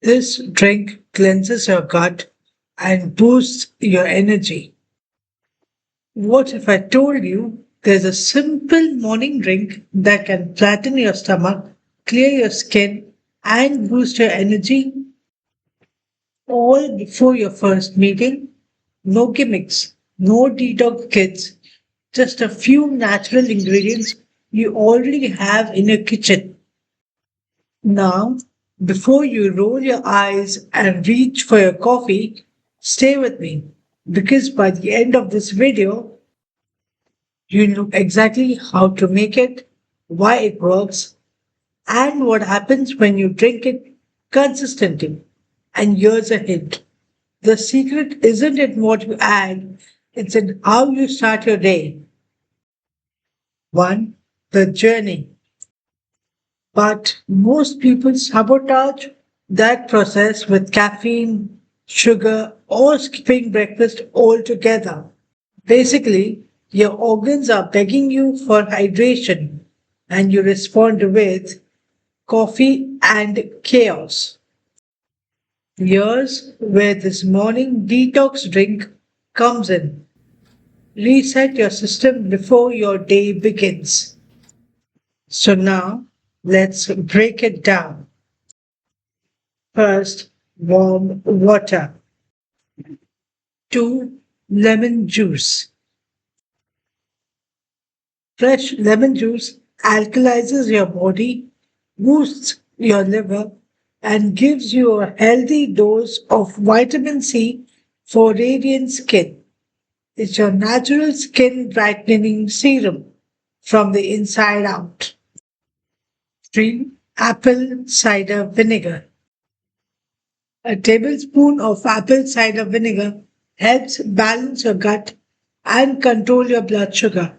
This drink cleanses your gut and boosts your energy. What if I told you there's a simple morning drink that can flatten your stomach, clear your skin, and boost your energy all before your first meeting? No gimmicks, no detox kits, just a few natural ingredients you already have in your kitchen. Now, before you roll your eyes and reach for your coffee, stay with me because by the end of this video, you know exactly how to make it, why it works, and what happens when you drink it consistently. And here's a hint: the secret isn't in what you add, it's in how you start your day. One, the journey. But most people sabotage that process with caffeine, sugar, or skipping breakfast altogether. Basically, your organs are begging you for hydration, and you respond with coffee and chaos. Here's where this morning detox drink comes in. Reset your system before your day begins. So now, let's break it down. First, warm water. 2, lemon juice. Fresh lemon juice alkalizes your body, boosts your liver, and gives you a healthy dose of vitamin C for radiant skin. It's your natural skin brightening serum from the inside out. 3, apple cider vinegar. A tablespoon of apple cider vinegar helps balance your gut and control your blood sugar.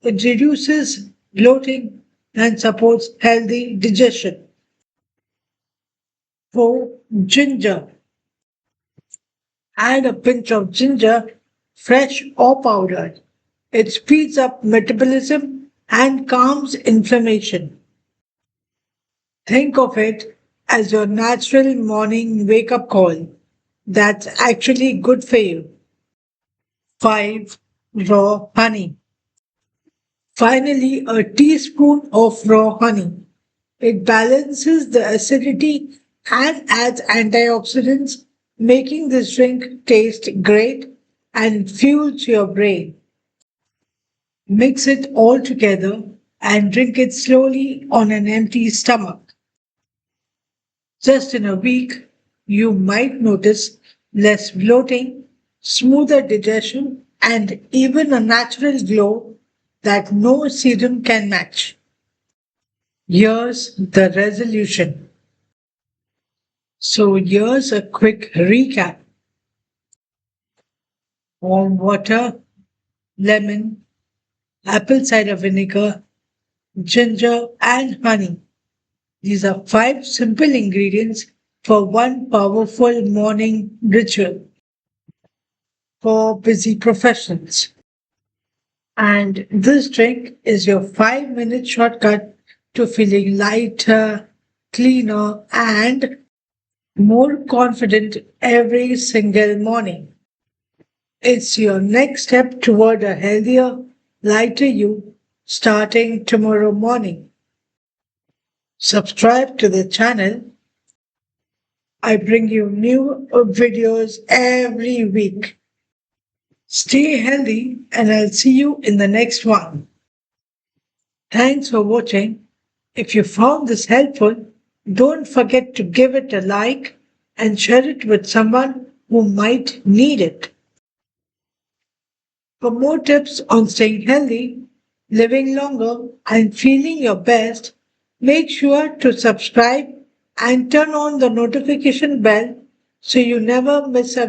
It reduces bloating and supports healthy digestion. 4, ginger. Add a pinch of ginger, fresh or powdered. It speeds up metabolism and calms inflammation. Think of it as your natural morning wake up call. That's actually good for you. 5, raw honey. Finally, a teaspoon of raw honey. It balances the acidity and adds antioxidants, making this drink taste great and fuels your brain. Mix it all together and drink it slowly on an empty stomach. Just in a week, you might notice less bloating, smoother digestion, and even a natural glow that no serum can match. Here's the resolution. So here's a quick recap. Warm water, lemon, apple cider vinegar, ginger, and honey. These are 5 simple ingredients for one powerful morning ritual for busy professionals. And this drink is your 5-minute shortcut to feeling lighter, cleaner, and more confident every single morning. It's your next step toward a healthier, lighter you starting tomorrow morning. Subscribe to the channel. I bring you new videos every week. Stay healthy and I'll see you in the next one. Thanks for watching. If you found this helpful, don't forget to give it a like and share it with someone who might need it. For more tips on staying healthy, living longer, and feeling your best, make sure to subscribe and turn on the notification bell so you never miss a